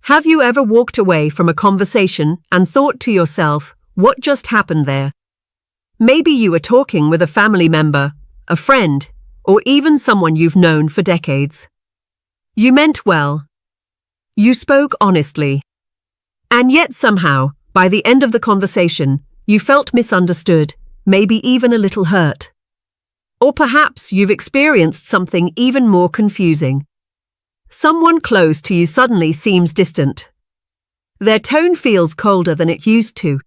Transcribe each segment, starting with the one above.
Have you ever walked away from a conversation and thought to yourself, what just happened there? Maybe you were talking with a family member, a friend, or even someone you've known for decades. You meant well. You spoke honestly. And yet somehow, by the end of the conversation, you felt misunderstood, maybe even a little hurt. Or perhaps you've experienced something even more confusing. Someone close to you suddenly seems distant. Their tone feels colder than it used to.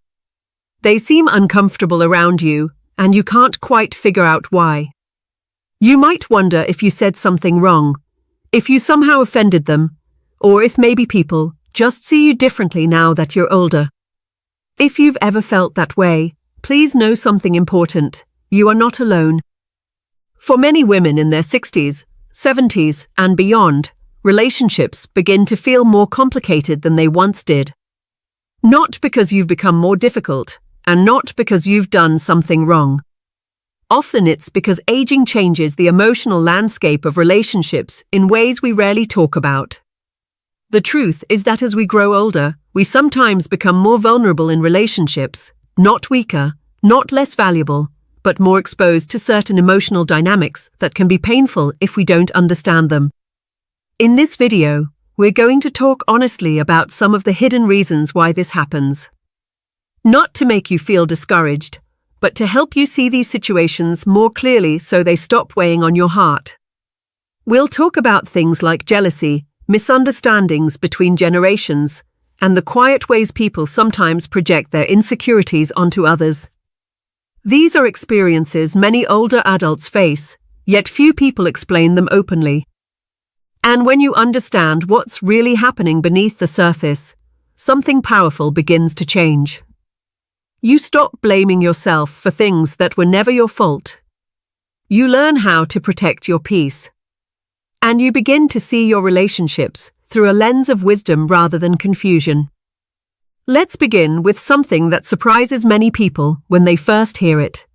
They seem uncomfortable around you, and you can't quite figure out why. You might wonder if you said something wrong, if you somehow offended them, or if maybe people just see you differently now that you're older. If you've ever felt that way, please know something important. You are not alone. For many women in their 60s, 70s, and beyond, relationships begin to feel more complicated than they once did. Not because you've become more difficult, and not because you've done something wrong. Often it's because aging changes the emotional landscape of relationships in ways we rarely talk about. The truth is that as we grow older, we sometimes become more vulnerable in relationships, not weaker, not less valuable, but more exposed to certain emotional dynamics that can be painful if we don't understand them. In this video, we're going to talk honestly about some of the hidden reasons why this happens. Not to make you feel discouraged, but to help you see these situations more clearly so they stop weighing on your heart. We'll talk about things like jealousy, misunderstandings between generations, and the quiet ways people sometimes project their insecurities onto others. These are experiences many older adults face, yet few people explain them openly. And when you understand what's really happening beneath the surface, something powerful begins to change. You stop blaming yourself for things that were never your fault. You learn how to protect your peace. And you begin to see your relationships through a lens of wisdom rather than confusion. Let's begin with something that surprises many people when they first hear it.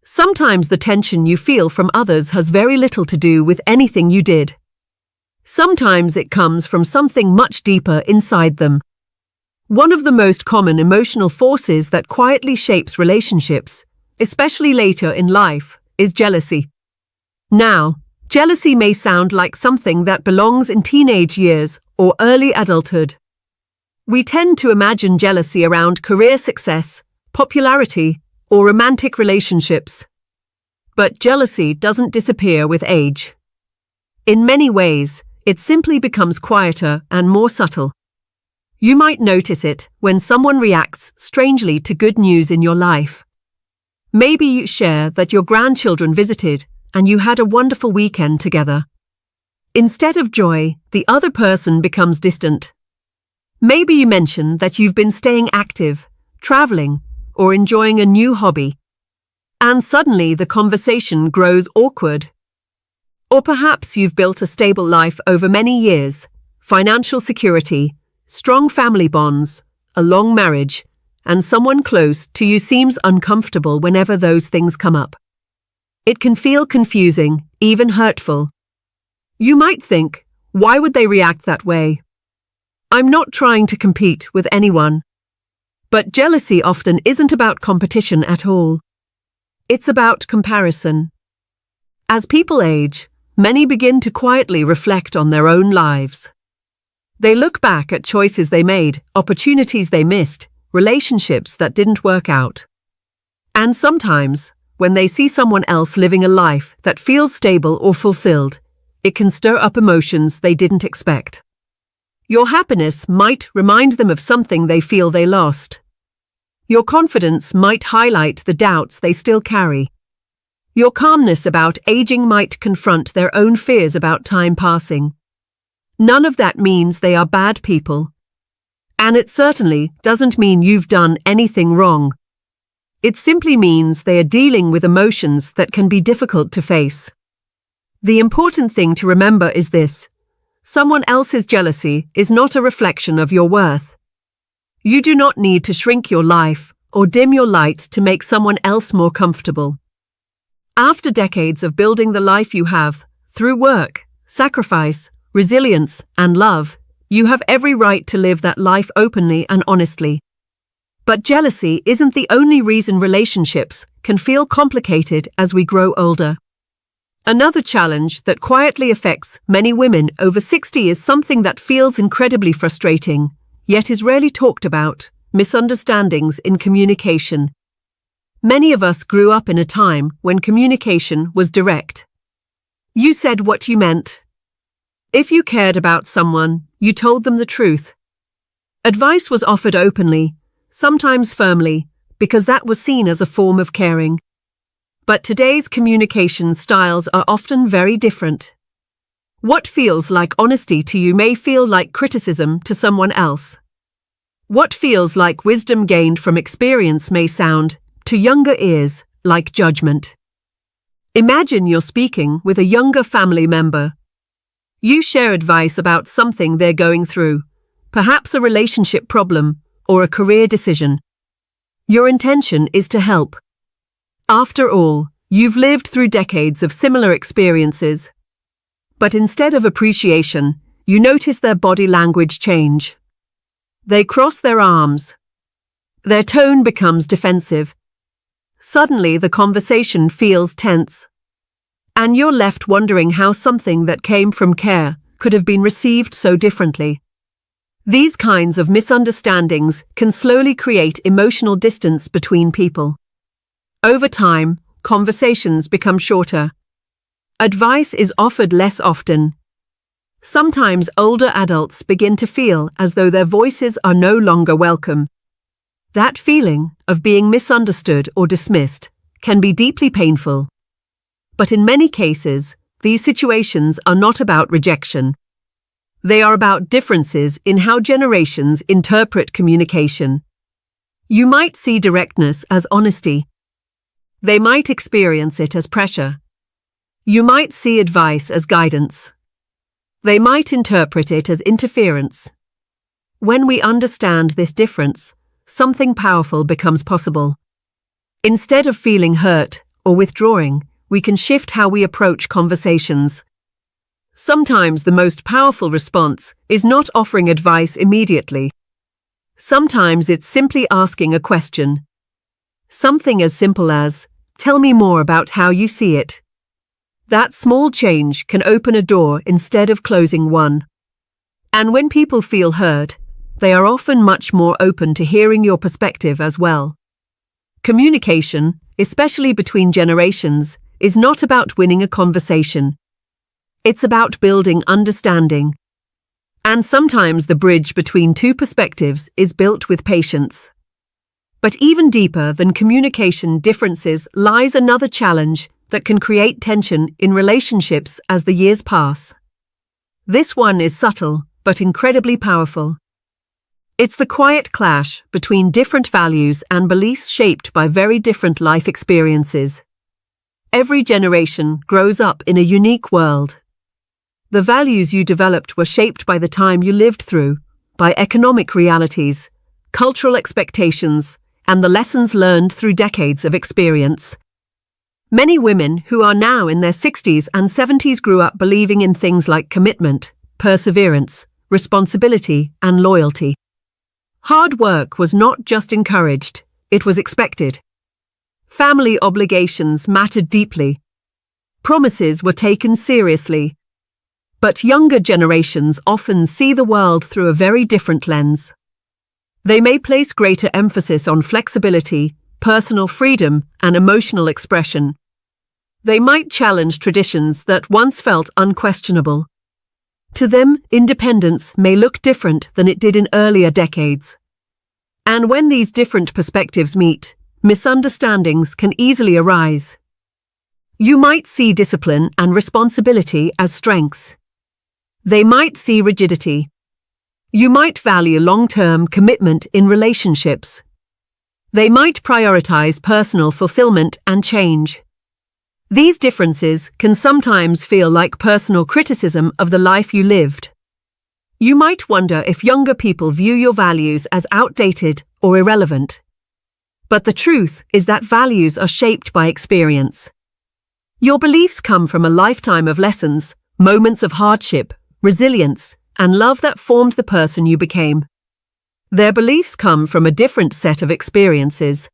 Sometimes the tension you feel from others has very little to do with anything you did. Sometimes it comes from something much deeper inside them. One of the most common emotional forces that quietly shapes relationships, especially later in life, is jealousy. Now, jealousy may sound like something that belongs in teenage years or early adulthood. We tend to imagine jealousy around career success, popularity, or romantic relationships. But jealousy doesn't disappear with age. In many ways, it simply becomes quieter and more subtle. You might notice it when someone reacts strangely to good news in your life. Maybe you share that your grandchildren visited and you had a wonderful weekend together. Instead of joy, the other person becomes distant. Maybe you mention that you've been staying active, traveling, or enjoying a new hobby. And suddenly the conversation grows awkward. Or perhaps you've built a stable life over many years, financial security, strong family bonds, a long marriage, and someone close to you seems uncomfortable whenever those things come up. It can feel confusing, even hurtful. You might think, why would they react that way? I'm not trying to compete with anyone. But jealousy often isn't about competition at all. It's about comparison. As people age, many begin to quietly reflect on their own lives. They look back at choices they made, opportunities they missed, relationships that didn't work out. And sometimes, when they see someone else living a life that feels stable or fulfilled, it can stir up emotions they didn't expect. Your happiness might remind them of something they feel they lost. Your confidence might highlight the doubts they still carry. Your calmness about aging might confront their own fears about time passing. None of that means they are bad people. And it certainly doesn't mean you've done anything wrong. It simply means they are dealing with emotions that can be difficult to face. The important thing to remember is this: someone else's jealousy is not a reflection of your worth. You do not need to shrink your life or dim your light to make someone else more comfortable. After decades of building the life you have, through work, sacrifice, resilience, and love, You have every right to live that life openly and honestly. But jealousy isn't the only reason relationships can feel complicated as we grow older. Another challenge that quietly affects many women over 60 is something that feels incredibly frustrating, yet is rarely talked about: misunderstandings in communication. Many of us grew up in a time when communication was direct. You said what you meant. If you cared about someone, you told them the truth. Advice was offered openly, sometimes firmly, because that was seen as a form of caring. But today's communication styles are often very different. What feels like honesty to you may feel like criticism to someone else. What feels like wisdom gained from experience may sound, to younger ears, like judgment. Imagine you're speaking with a younger family member. You share advice about something they're going through, perhaps a relationship problem or a career decision. Your intention is to help. After all, you've lived through decades of similar experiences. But instead of appreciation, you notice their body language change. They cross their arms. Their tone becomes defensive. Suddenly, the conversation feels tense. And you're left wondering how something that came from care could have been received so differently. These kinds of misunderstandings can slowly create emotional distance between people. Over time, conversations become shorter. Advice is offered less often. Sometimes older adults begin to feel as though their voices are no longer welcome. That feeling of being misunderstood or dismissed can be deeply painful. But in many cases, these situations are not about rejection. They are about differences in how generations interpret communication. You might see directness as honesty. They might experience it as pressure. You might see advice as guidance. They might interpret it as interference. When we understand this difference, something powerful becomes possible. Instead of feeling hurt or withdrawing, we can shift how we approach conversations. Sometimes the most powerful response is not offering advice immediately. Sometimes it's simply asking a question. Something as simple as, "Tell me more about how you see it." That small change can open a door instead of closing one. And when people feel heard, they are often much more open to hearing your perspective as well. Communication, especially between generations, is not about winning a conversation. It's about building understanding. And sometimes the bridge between two perspectives is built with patience. But even deeper than communication differences lies another challenge that can create tension in relationships as the years pass. This one is subtle, but incredibly powerful. It's the quiet clash between different values and beliefs shaped by very different life experiences. Every generation grows up in a unique world. The values you developed were shaped by the time you lived through, by economic realities, cultural expectations, and the lessons learned through decades of experience. Many women who are now in their 60s and 70s grew up believing in things like commitment, perseverance, responsibility, and loyalty. Hard work was not just encouraged, it was expected. Family obligations mattered deeply. Promises were taken seriously. But younger generations often see the world through a very different lens. They may place greater emphasis on flexibility, personal freedom, and emotional expression. They might challenge traditions that once felt unquestionable. To them, independence may look different than it did in earlier decades. And when these different perspectives meet, misunderstandings can easily arise. You might see discipline and responsibility as strengths. They might see rigidity. You might value long-term commitment in relationships. They might prioritize personal fulfillment and change. These differences can sometimes feel like personal criticism of the life you lived. You might wonder if younger people view your values as outdated or irrelevant. But the truth is that values are shaped by experience. Your beliefs come from a lifetime of lessons, moments of hardship, resilience, and love that formed the person you became. Their beliefs come from a different set of experiences.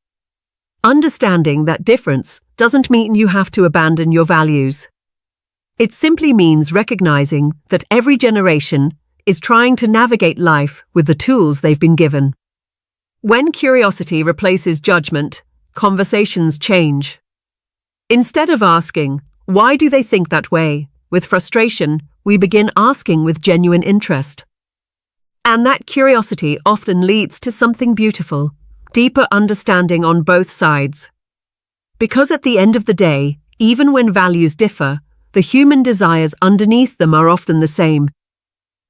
Understanding that difference doesn't mean you have to abandon your values. It simply means recognizing that every generation is trying to navigate life with the tools they've been given. When curiosity replaces judgment, conversations change. Instead of asking, "Why do they think that way?" with frustration, we begin asking with genuine interest. And that curiosity often leads to something beautiful, deeper understanding on both sides. Because at the end of the day, even when values differ, the human desires underneath them are often the same.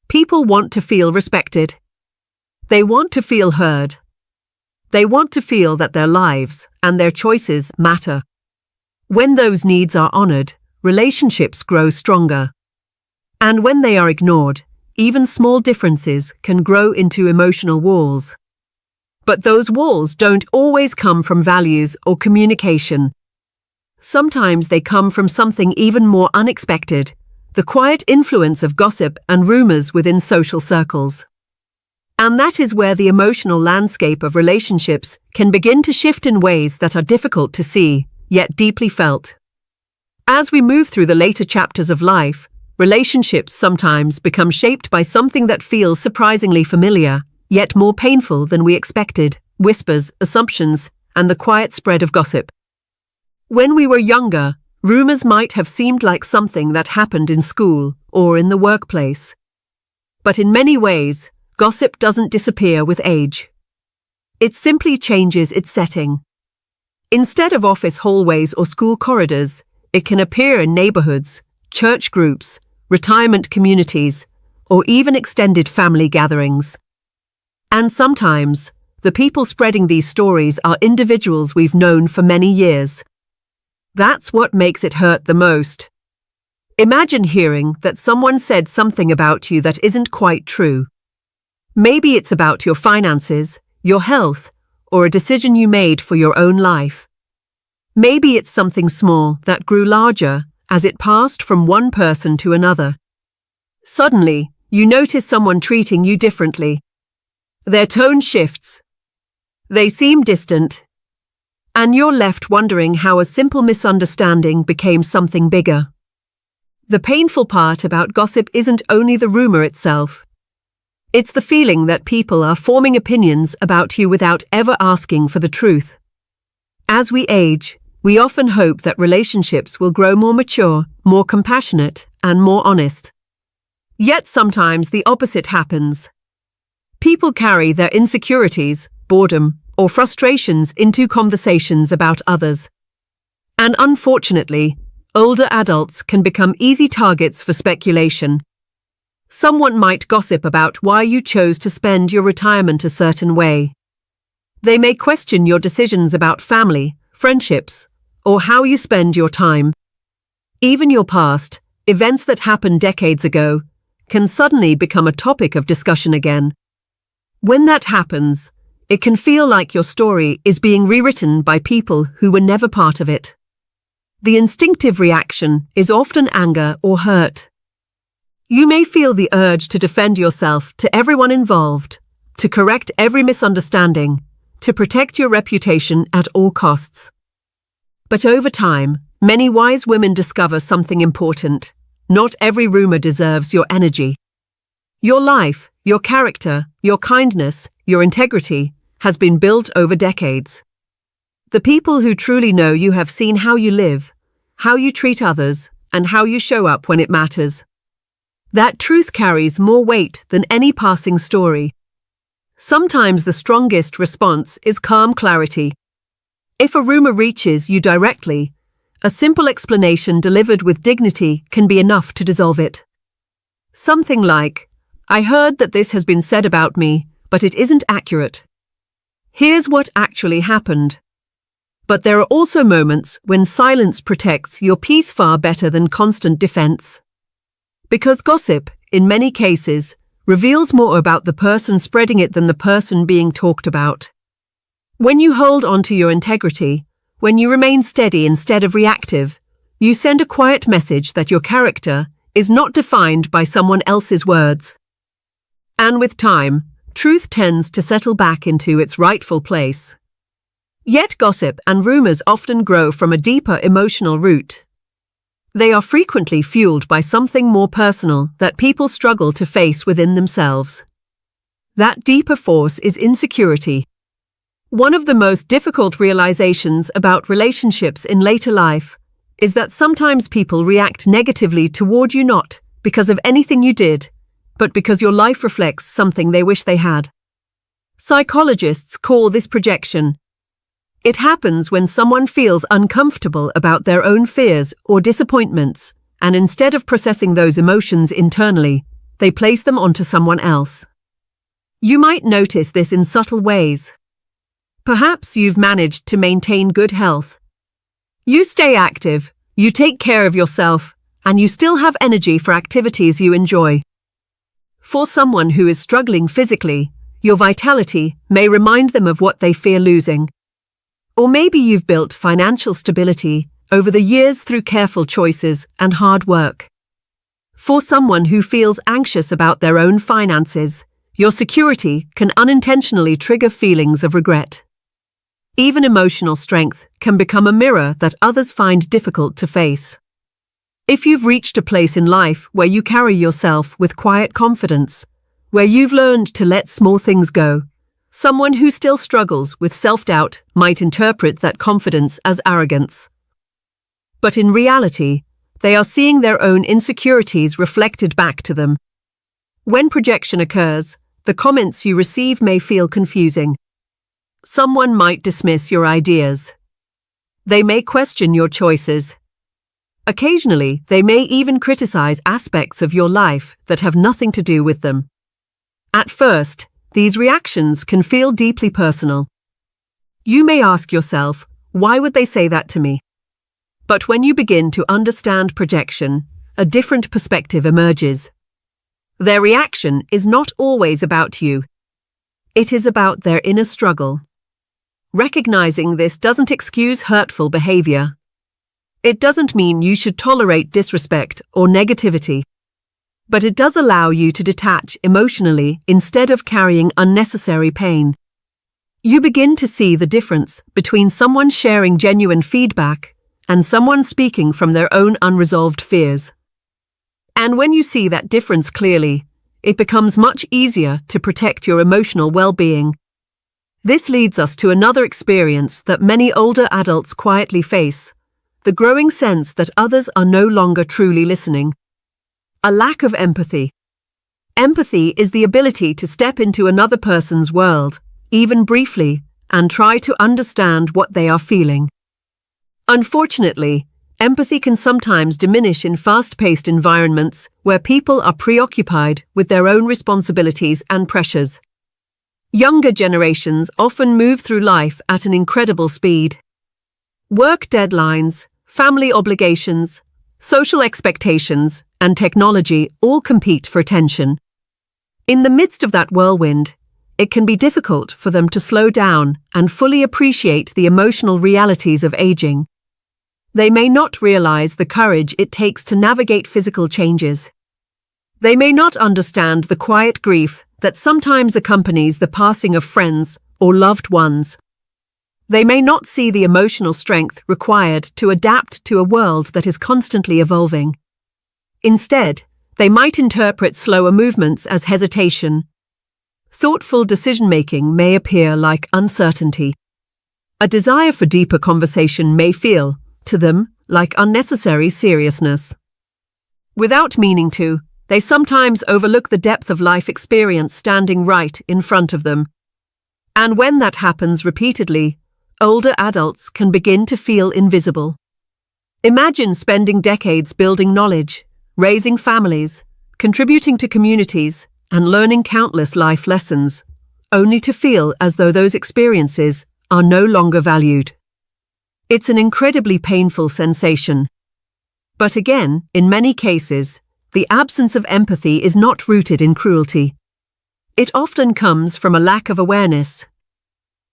People want to feel respected. They want to feel heard. They want to feel that their lives and their choices matter. When those needs are honored, relationships grow stronger. And when they are ignored, even small differences can grow into emotional walls. But those walls don't always come from values or communication. Sometimes they come from something even more unexpected, the quiet influence of gossip and rumors within social circles. And that is where the emotional landscape of relationships can begin to shift in ways that are difficult to see, yet deeply felt. As we move through the later chapters of life, relationships sometimes become shaped by something that feels surprisingly familiar, yet more painful than we expected: whispers, assumptions, and the quiet spread of gossip. When we were younger, rumors might have seemed like something that happened in school or in the workplace. But in many ways, gossip doesn't disappear with age. It simply changes its setting. Instead of office hallways or school corridors, it can appear in neighborhoods, church groups, retirement communities, or even extended family gatherings. And sometimes, the people spreading these stories are individuals we've known for many years. That's what makes it hurt the most. Imagine hearing that someone said something about you that isn't quite true. Maybe it's about your finances, your health, or a decision you made for your own life. Maybe it's something small that grew larger as it passed from one person to another. Suddenly, you notice someone treating you differently. Their tone shifts. They seem distant. And you're left wondering how a simple misunderstanding became something bigger. The painful part about gossip isn't only the rumor itself. It's the feeling that people are forming opinions about you without ever asking for the truth. As we age, we often hope that relationships will grow more mature, more compassionate, and more honest. Yet sometimes the opposite happens. People carry their insecurities, boredom, or frustrations into conversations about others. And unfortunately, older adults can become easy targets for speculation. Someone might gossip about why you chose to spend your retirement a certain way. They may question your decisions about family, friendships, or how you spend your time. Even your past, events that happened decades ago, can suddenly become a topic of discussion again. When that happens, it can feel like your story is being rewritten by people who were never part of it. The instinctive reaction is often anger or hurt. You may feel the urge to defend yourself to everyone involved, to correct every misunderstanding, to protect your reputation at all costs. But over time, many wise women discover something important. Not every rumor deserves your energy. Your life, your character, your kindness, your integrity has been built over decades. The people who truly know you have seen how you live, how you treat others, and how you show up when it matters. That truth carries more weight than any passing story. Sometimes the strongest response is calm clarity. If a rumor reaches you directly, a simple explanation delivered with dignity can be enough to dissolve it. Something like, "I heard that this has been said about me, but it isn't accurate. Here's what actually happened." But there are also moments when silence protects your peace far better than constant defense. Because gossip, in many cases, reveals more about the person spreading it than the person being talked about. When you hold on to your integrity, when you remain steady instead of reactive, you send a quiet message that your character is not defined by someone else's words. And with time, truth tends to settle back into its rightful place. Yet gossip and rumors often grow from a deeper emotional root. They are frequently fueled by something more personal that people struggle to face within themselves. That deeper force is insecurity. One of the most difficult realizations about relationships in later life is that sometimes people react negatively toward you not because of anything you did, but because your life reflects something they wish they had. Psychologists call this projection. It happens when someone feels uncomfortable about their own fears or disappointments, and instead of processing those emotions internally, they place them onto someone else. You might notice this in subtle ways. Perhaps you've managed to maintain good health. You stay active, you take care of yourself, and you still have energy for activities you enjoy. For someone who is struggling physically, your vitality may remind them of what they fear losing. Or maybe you've built financial stability over the years through careful choices and hard work. For someone who feels anxious about their own finances, your security can unintentionally trigger feelings of regret. Even emotional strength can become a mirror that others find difficult to face. If you've reached a place in life where you carry yourself with quiet confidence, where you've learned to let small things go, someone who still struggles with self-doubt might interpret that confidence as arrogance. But in reality, they are seeing their own insecurities reflected back to them. When projection occurs, the comments you receive may feel confusing. Someone might dismiss your ideas. They may question your choices. Occasionally, they may even criticize aspects of your life that have nothing to do with them. At first, these reactions can feel deeply personal. You may ask yourself, why would they say that to me? But when you begin to understand projection, a different perspective emerges. Their reaction is not always about you. It is about their inner struggle. Recognizing this doesn't excuse hurtful behavior. It doesn't mean you should tolerate disrespect or negativity. But it does allow you to detach emotionally instead of carrying unnecessary pain. You begin to see the difference between someone sharing genuine feedback and someone speaking from their own unresolved fears. And when you see that difference clearly, it becomes much easier to protect your emotional well-being. This leads us to another experience that many older adults quietly face, the growing sense that others are no longer truly listening. A lack of empathy. Empathy is the ability to step into another person's world, even briefly, and try to understand what they are feeling. Unfortunately, empathy can sometimes diminish in fast-paced environments where people are preoccupied with their own responsibilities and pressures. Younger generations often move through life at an incredible speed. Work deadlines, family obligations, social expectations, and technology all compete for attention. In the midst of that whirlwind, it can be difficult for them to slow down and fully appreciate the emotional realities of aging. They may not realize the courage it takes to navigate physical changes. They may not understand the quiet grief that sometimes accompanies the passing of friends or loved ones. They may not see the emotional strength required to adapt to a world that is constantly evolving. Instead, they might interpret slower movements as hesitation. Thoughtful decision-making may appear like uncertainty. A desire for deeper conversation may feel, to them, like unnecessary seriousness. Without meaning to, they sometimes overlook the depth of life experience standing right in front of them. And when that happens repeatedly, older adults can begin to feel invisible. Imagine spending decades building knowledge, raising families, contributing to communities, and learning countless life lessons, only to feel as though those experiences are no longer valued. It's an incredibly painful sensation. But again, in many cases, the absence of empathy is not rooted in cruelty. It often comes from a lack of awareness.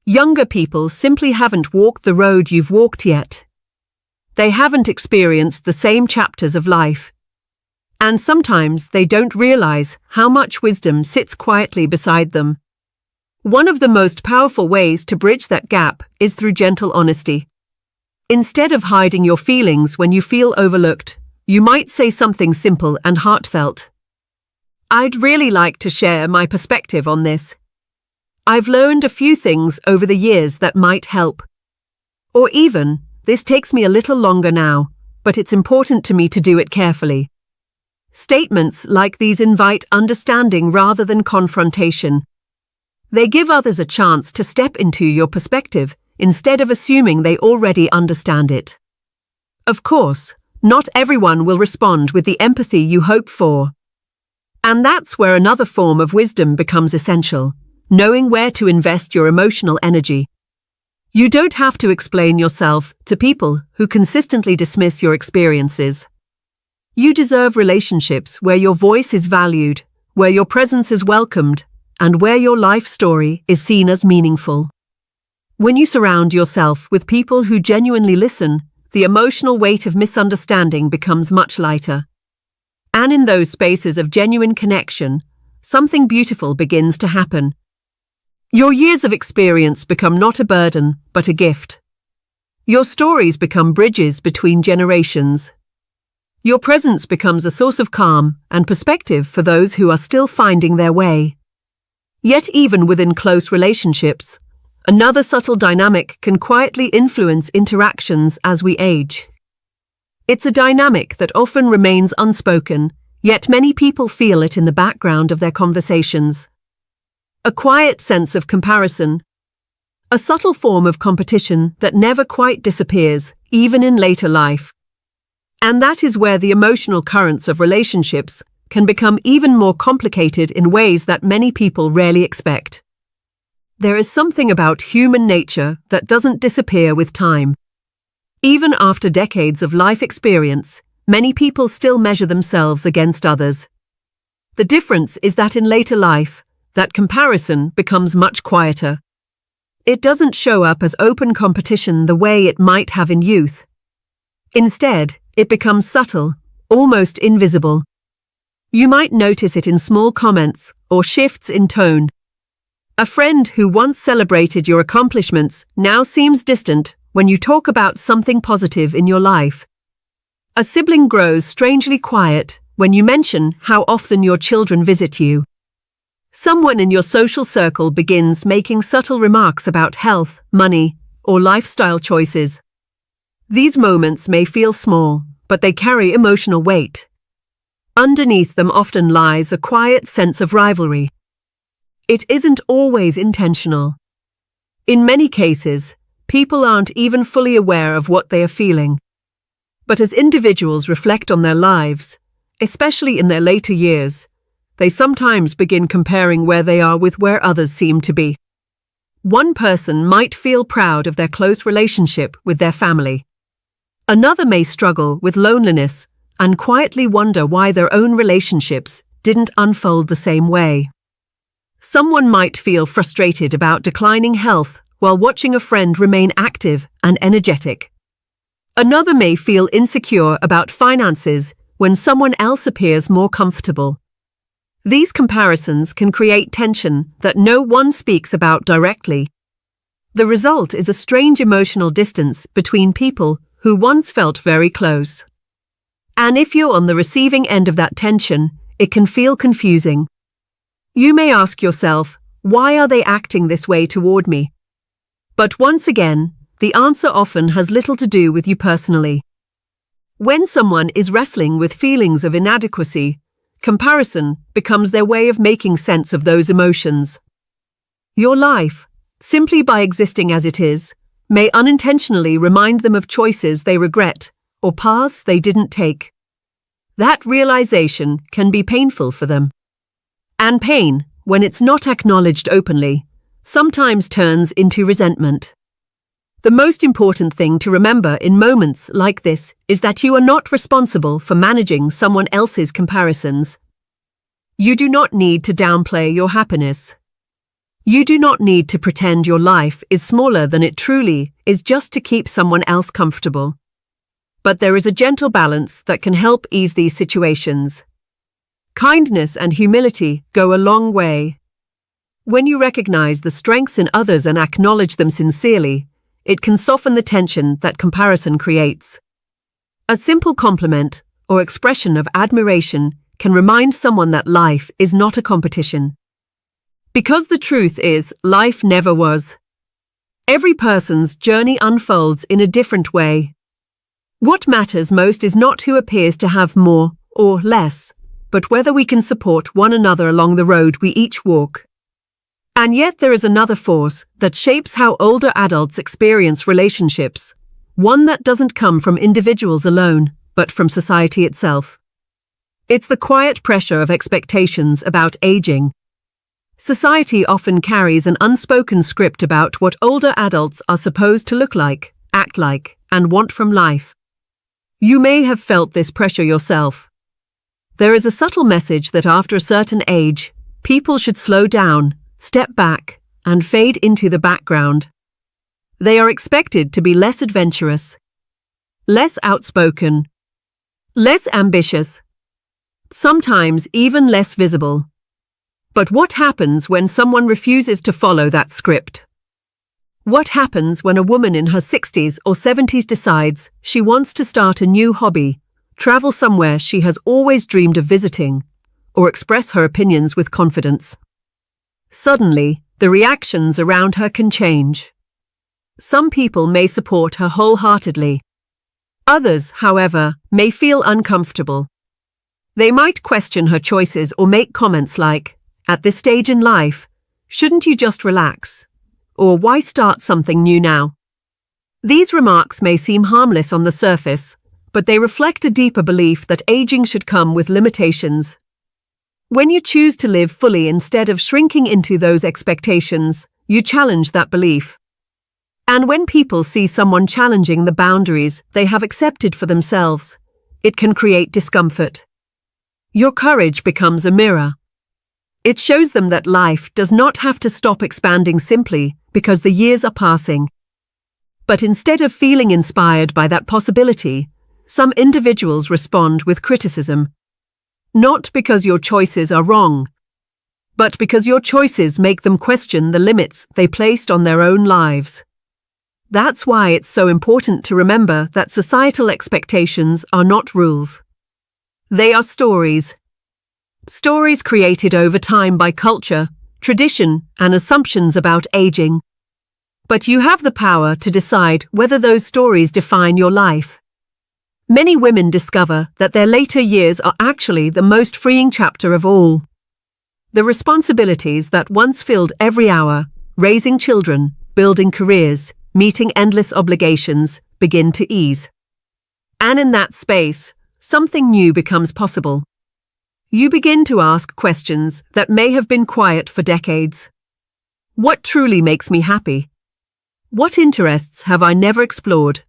Younger people simply haven't walked the road you've walked yet. They haven't experienced the same chapters of life. And sometimes they don't realize how much wisdom sits quietly beside them. One of the most powerful ways to bridge that gap is through gentle honesty. Instead of hiding your feelings when you feel overlooked, you might say something simple and heartfelt. "I'd really like to share my perspective on this. I've learned a few things over the years that might help." Or even, "This takes me a little longer now, but it's important to me to do it carefully." Statements like these invite understanding rather than confrontation. They give others a chance to step into your perspective instead of assuming they already understand it. Of course, not everyone will respond with the empathy you hope for. And that's where another form of wisdom becomes essential, knowing where to invest your emotional energy. You don't have to explain yourself to people who consistently dismiss your experiences. You deserve relationships where your voice is valued, where your presence is welcomed, and where your life story is seen as meaningful. When you surround yourself with people who genuinely listen, the emotional weight of misunderstanding becomes much lighter. And in those spaces of genuine connection, something beautiful begins to happen. Your years of experience become not a burden, but a gift. Your stories become bridges between generations. Your presence becomes a source of calm and perspective for those who are still finding their way. Yet even within close relationships, another subtle dynamic can quietly influence interactions as we age. It's a dynamic that often remains unspoken, yet many people feel it in the background of their conversations. A quiet sense of comparison. A subtle form of competition that never quite disappears, even in later life. And that is where the emotional currents of relationships can become even more complicated in ways that many people rarely expect. There is something about human nature that doesn't disappear with time. Even after decades of life experience, many people still measure themselves against others. The difference is that in later life, that comparison becomes much quieter. It doesn't show up as open competition the way it might have in youth. Instead, it becomes subtle, almost invisible. You might notice it in small comments or shifts in tone. A friend who once celebrated your accomplishments now seems distant when you talk about something positive in your life. A sibling grows strangely quiet when you mention how often your children visit you. Someone in your social circle begins making subtle remarks about health, money, or lifestyle choices. These moments may feel small, but they carry emotional weight. Underneath them often lies a quiet sense of rivalry. It isn't always intentional. In many cases, people aren't even fully aware of what they are feeling. But as individuals reflect on their lives, especially in their later years, they sometimes begin comparing where they are with where others seem to be. One person might feel proud of their close relationship with their family. Another may struggle with loneliness and quietly wonder why their own relationships didn't unfold the same way. Someone might feel frustrated about declining health while watching a friend remain active and energetic. Another may feel insecure about finances when someone else appears more comfortable. These comparisons can create tension that no one speaks about directly. The result is a strange emotional distance between people who once felt very close. And if you're on the receiving end of that tension, it can feel confusing. You may ask yourself, why are they acting this way toward me? But once again, the answer often has little to do with you personally. When someone is wrestling with feelings of inadequacy, comparison becomes their way of making sense of those emotions. Your life, simply by existing as it is, may unintentionally remind them of choices they regret or paths they didn't take. That realization can be painful for them. And pain, when it's not acknowledged openly, sometimes turns into resentment. The most important thing to remember in moments like this is that you are not responsible for managing someone else's comparisons. You do not need to downplay your happiness. You do not need to pretend your life is smaller than it truly is just to keep someone else comfortable. But there is a gentle balance that can help ease these situations. Kindness and humility go a long way. When you recognize the strengths in others and acknowledge them sincerely, it can soften the tension that comparison creates. A simple compliment or expression of admiration can remind someone that life is not a competition. Because the truth is, life never was. Every person's journey unfolds in a different way. What matters most is not who appears to have more or less, but whether we can support one another along the road we each walk. And yet there is another force that shapes how older adults experience relationships, one that doesn't come from individuals alone, but from society itself. It's the quiet pressure of expectations about aging. Society often carries an unspoken script about what older adults are supposed to look like, act like, and want from life. You may have felt this pressure yourself. There is a subtle message that after a certain age, people should slow down, step back, and fade into the background. They are expected to be less adventurous, less outspoken, less ambitious, sometimes even less visible. But what happens when someone refuses to follow that script? What happens when a woman in her 60s or 70s decides she wants to start a new hobby, travel somewhere she has always dreamed of visiting, or express her opinions with confidence? Suddenly, the reactions around her can change. Some people may support her wholeheartedly. Others, however, may feel uncomfortable. They might question her choices or make comments like, "At this stage in life, shouldn't you just relax?" Or "Why start something new now?" These remarks may seem harmless on the surface, but they reflect a deeper belief that aging should come with limitations. When you choose to live fully instead of shrinking into those expectations, you challenge that belief. And when people see someone challenging the boundaries they have accepted for themselves, it can create discomfort. Your courage becomes a mirror. It shows them that life does not have to stop expanding simply because the years are passing. But instead of feeling inspired by that possibility, some individuals respond with criticism. Not because your choices are wrong, but because your choices make them question the limits they placed on their own lives. That's why it's so important to remember that societal expectations are not rules. They are stories. Stories created over time by culture, tradition, and assumptions about aging. But you have the power to decide whether those stories define your life. Many women discover that their later years are actually the most freeing chapter of all. The responsibilities that once filled every hour, raising children, building careers, meeting endless obligations, begin to ease. And in that space, something new becomes possible. You begin to ask questions that may have been quiet for decades. What truly makes me happy? What interests have I never explored?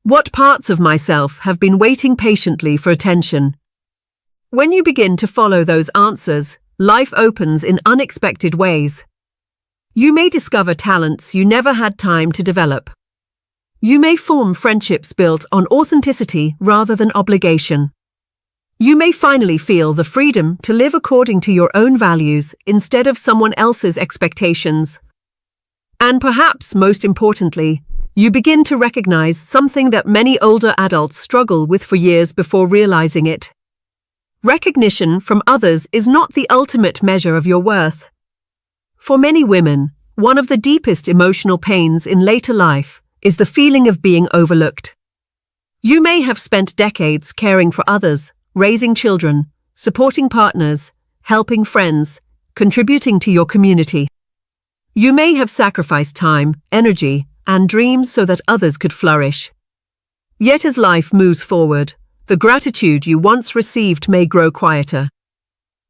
What parts of myself have been waiting patiently for attention? When you begin to follow those answers, life opens in unexpected ways. You may discover talents you never had time to develop. You may form friendships built on authenticity rather than obligation. You may finally feel the freedom to live according to your own values instead of someone else's expectations. And perhaps most importantly, you begin to recognize something that many older adults struggle with for years before realizing it. Recognition from others is not the ultimate measure of your worth. For many women, one of the deepest emotional pains in later life is the feeling of being overlooked. You may have spent decades caring for others, raising children, supporting partners, helping friends, contributing to your community. You may have sacrificed time, energy, and dreams so that others could flourish. Yet as life moves forward, the gratitude you once received may grow quieter.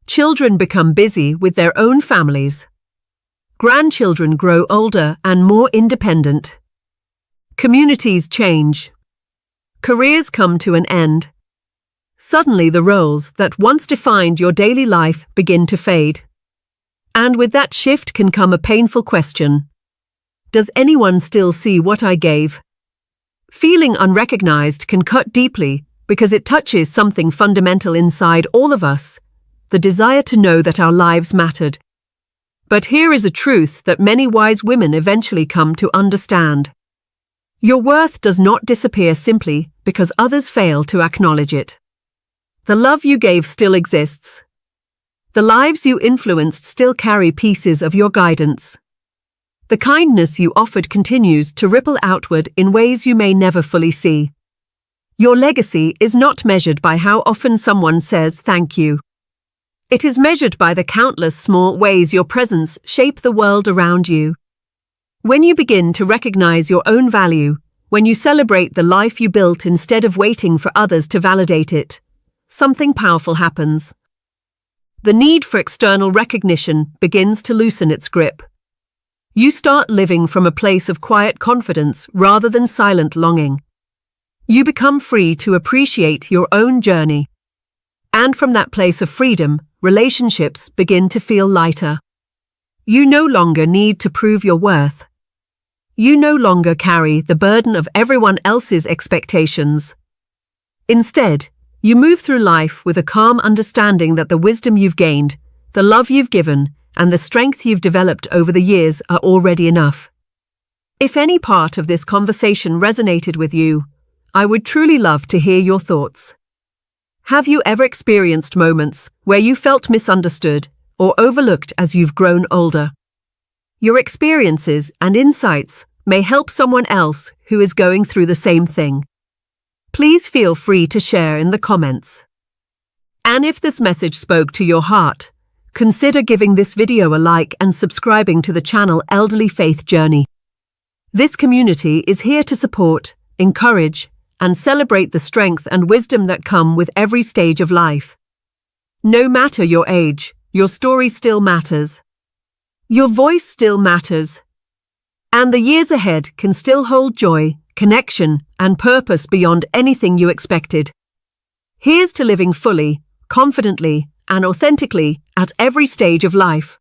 Children become busy with their own families. Grandchildren grow older and more independent. Communities change. Careers come to an end. Suddenly the roles that once defined your daily life begin to fade. And with that shift can come a painful question. Does anyone still see what I gave? Feeling unrecognized can cut deeply because it touches something fundamental inside all of us, the desire to know that our lives mattered. But here is a truth that many wise women eventually come to understand. Your worth does not disappear simply because others fail to acknowledge it. The love you gave still exists. The lives you influenced still carry pieces of your guidance. The kindness you offered continues to ripple outward in ways you may never fully see. Your legacy is not measured by how often someone says thank you. It is measured by the countless small ways your presence shapes the world around you. When you begin to recognize your own value, when you celebrate the life you built instead of waiting for others to validate it, something powerful happens. The need for external recognition begins to loosen its grip. You start living from a place of quiet confidence rather than silent longing. You become free to appreciate your own journey. And from that place of freedom, relationships begin to feel lighter. You no longer need to prove your worth. You no longer carry the burden of everyone else's expectations. Instead, you move through life with a calm understanding that the wisdom you've gained, the love you've given, and the strength you've developed over the years are already enough. If any part of this conversation resonated with you, I would truly love to hear your thoughts. Have you ever experienced moments where you felt misunderstood or overlooked as you've grown older? Your experiences and insights may help someone else who is going through the same thing. Please feel free to share in the comments. And if this message spoke to your heart, consider giving this video a like and subscribing to the channel Elderly Faith Journey. This community is here to support, encourage, and celebrate the strength and wisdom that come with every stage of life. No matter your age, your story still matters. Your voice still matters. And the years ahead can still hold joy, connection, and purpose beyond anything you expected. Here's to living fully, confidently, and authentically at every stage of life.